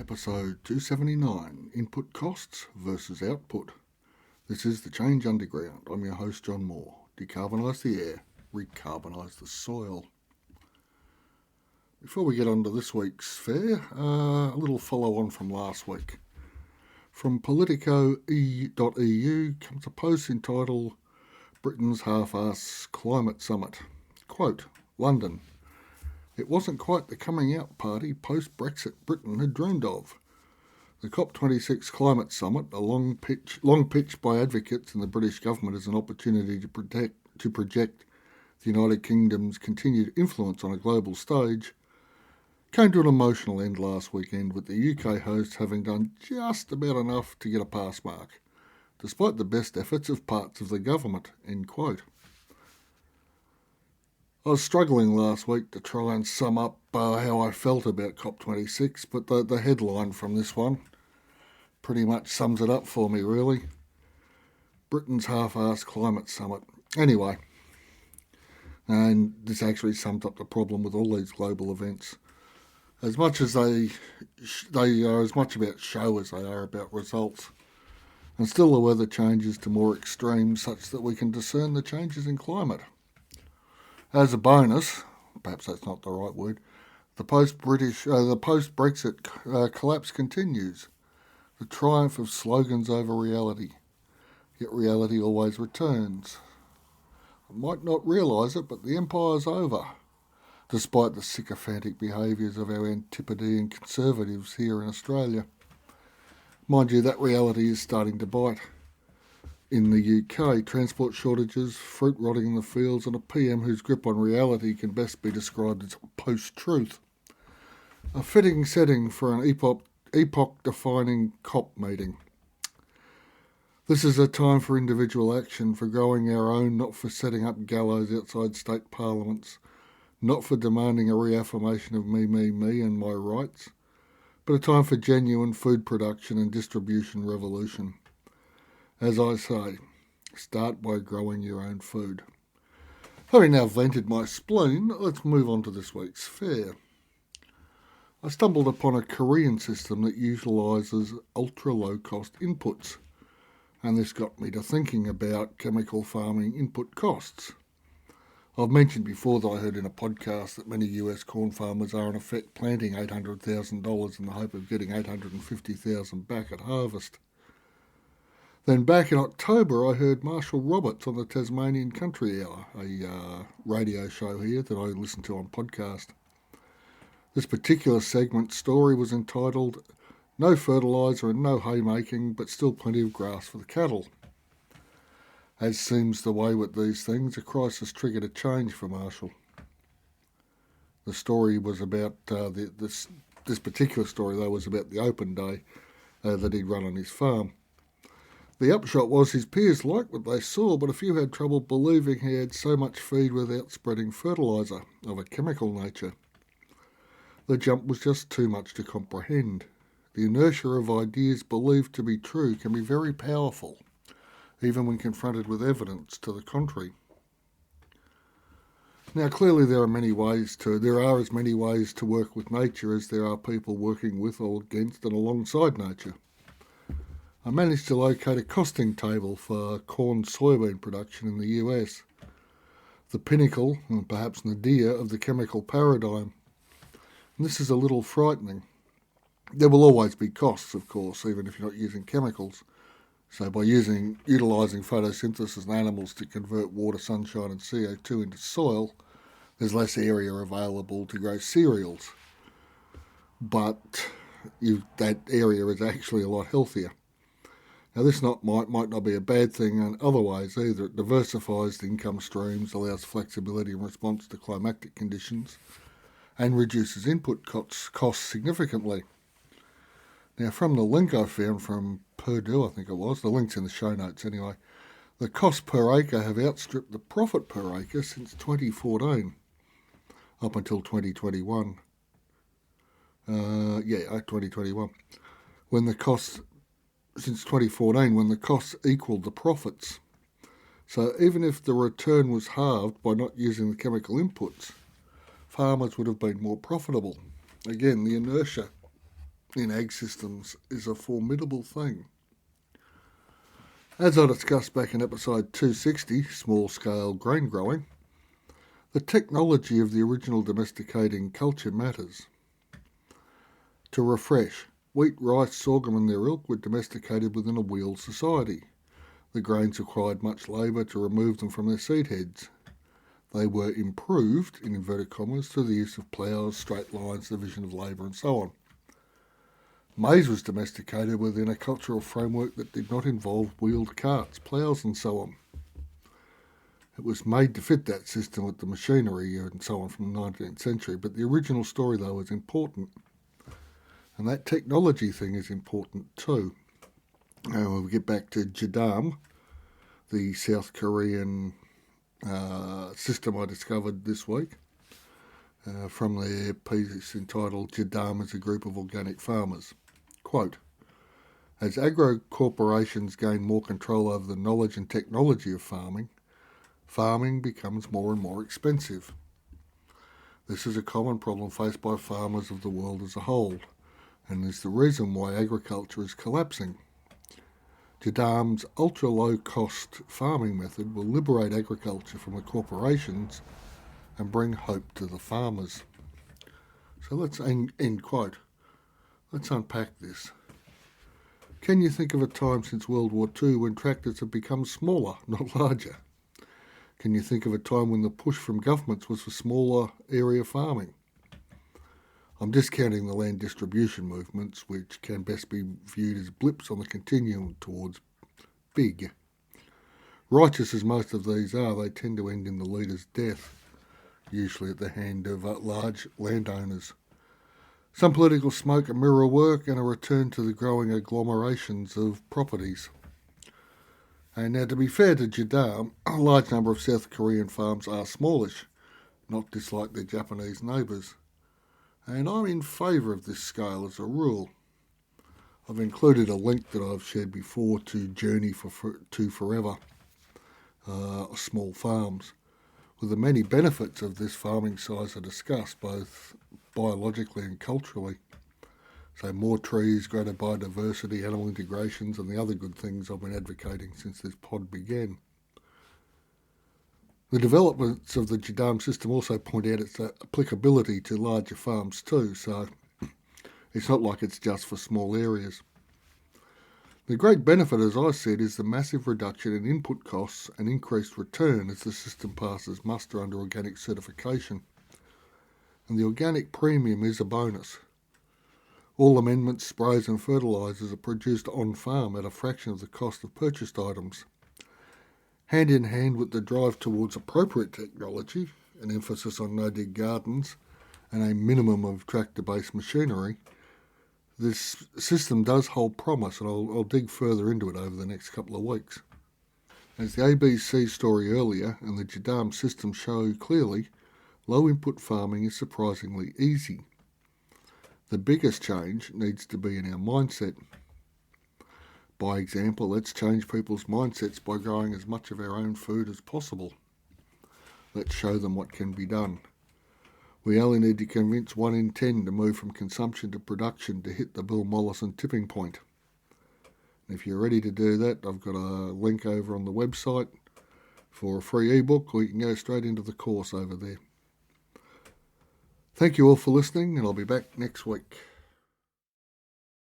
Episode 279, Input Costs versus Output. This is the Change Underground. I'm your host, John Moore. Decarbonise the air, recarbonise the soil. Before we get on to this week's fare, a little follow-on from last week. From Politico.eu comes a post entitled Britain's Half-arsed Climate Summit. Quote, London. It wasn't quite the coming out party post-Brexit Britain had dreamed of. The COP26 Climate Summit, a long pitch by advocates in the British government as an opportunity to project the United Kingdom's continued influence on a global stage, came to an emotional end last weekend, with the UK host having done just about enough to get a pass mark, despite the best efforts of parts of the government, end quote. I was struggling last week to try and sum up how I felt about COP26, but the headline from this one pretty much sums it up for me, really. Britain's Half-arsed Climate Summit. Anyway, and this actually sums up the problem with all these global events. As much as they are as much about show as they are about results, and still the weather changes to more extremes such that we can discern the changes in climate. As a bonus, perhaps that's not the right word, the post-Brexit collapse continues. The triumph of slogans over reality. Yet reality always returns. I might not realise it, but the empire's over, despite the sycophantic behaviours of our Antipodean conservatives here in Australia. Mind you, that reality is starting to bite. In the UK, transport shortages, fruit rotting in the fields, and a PM whose grip on reality can best be described as post-truth. A fitting setting for an epoch-defining COP meeting. This is a time for individual action, for growing our own, not for setting up gallows outside state parliaments, not for demanding a reaffirmation of me and my rights, but a time for genuine food production and distribution revolution. As I say, start by growing your own food. Having now vented my spleen, let's move on to this week's fare. I stumbled upon a Korean system that utilises ultra-low-cost inputs, and this got me to thinking about chemical farming input costs. I've mentioned before that I heard in a podcast that many US corn farmers are in effect planting $800,000 in the hope of getting $850,000 back at harvest. Then back in October, I heard Marshall Roberts on the Tasmanian Country Hour, a radio show here that I listen to on podcast. This particular segment story was entitled, No Fertiliser and No Haymaking, but Still Plenty of Grass for the Cattle. As seems the way with these things, a crisis triggered a change for Marshall. The story was about, this particular story though was about the open day that he'd run on his farm. The upshot was his peers liked what they saw, but a few had trouble believing he had so much feed without spreading fertiliser of a chemical nature. The jump was just too much to comprehend. The inertia of ideas believed to be true can be very powerful, even when confronted with evidence to the contrary. Now, clearly there are as many ways to work with nature as there are people working with or against and alongside nature. I managed to locate a costing table for corn-soybean production in the US, the Pinnacle, and perhaps nadir, of the chemical paradigm. And this is a little frightening. There will always be costs, of course, even if you're not using chemicals. So by utilising photosynthesis in animals to convert water, sunshine and CO2 into soil, there's less area available to grow cereals. But that area is actually a lot healthier. Now, this might not be a bad thing in other ways either. It diversifies the income streams, allows flexibility in response to climatic conditions, and reduces input costs significantly. Now, from the link I found from Purdue, I think it was, the link's in the show notes anyway, the costs per acre have outstripped the profit per acre since 2014, up until 2021. 2021. Since 2014, when the costs equalled the profits. So even if the return was halved by not using the chemical inputs, farmers would have been more profitable. Again, the inertia in ag systems is a formidable thing. As I discussed back in episode 260, small-scale grain growing, the technology of the original domesticating culture matters. To refresh, wheat, rice, sorghum and their ilk were domesticated within a wheeled society. The grains required much labour to remove them from their seed heads. They were improved, in inverted commas, through the use of ploughs, straight lines, division of labour and so on. Maize was domesticated within a cultural framework that did not involve wheeled carts, ploughs and so on. It was made to fit that system with the machinery and so on from the 19th century, but the original story, though, is important. And that technology thing is important too. And we'll get back to JADAM, the South Korean system I discovered this week from their piece entitled JADAM as a Group of Organic Farmers. Quote, as agro-corporations gain more control over the knowledge and technology of farming, farming becomes more and more expensive. This is a common problem faced by farmers of the world as a whole, and is the reason why agriculture is collapsing. JADAM's ultra-low-cost farming method will liberate agriculture from the corporations and bring hope to the farmers. So let's end quote. Let's unpack this. Can you think of a time since World War II when tractors have become smaller, not larger? Can you think of a time when the push from governments was for smaller area farming? I'm discounting the land distribution movements, which can best be viewed as blips on the continuum towards big. Righteous as most of these are, they tend to end in the leader's death, usually at the hand of large landowners. Some political smoke and mirror work and a return to the growing agglomerations of properties. And now, to be fair to JADAM, a large number of South Korean farms are smallish, not dislike their Japanese neighbours. And I'm in favour of this scale as a rule. I've included a link that I've shared before to Journey to Forever, small farms, with the many benefits of this farming size are discussed, both biologically and culturally. So more trees, greater biodiversity, animal integrations and the other good things I've been advocating since this pod began. The developments of the JADAM system also point out its applicability to larger farms too, so it's not like it's just for small areas. The great benefit, as I said, is the massive reduction in input costs and increased return as the system passes muster under organic certification. And the organic premium is a bonus. All amendments, sprays and fertilisers are produced on farm at a fraction of the cost of purchased items. Hand in hand with the drive towards appropriate technology, an emphasis on no-dig gardens and a minimum of tractor-based machinery, this system does hold promise, and I'll dig further into it over the next couple of weeks. As the ABC story earlier and the JADAM system show clearly, low input farming is surprisingly easy. The biggest change needs to be in our mindset. By example, let's change people's mindsets by growing as much of our own food as possible. Let's show them what can be done. We only need to convince 1 in 10 to move from consumption to production to hit the Bill Mollison tipping point. And if you're ready to do that, I've got a link over on the website for a free ebook, or you can go straight into the course over there. Thank you all for listening, and I'll be back next week.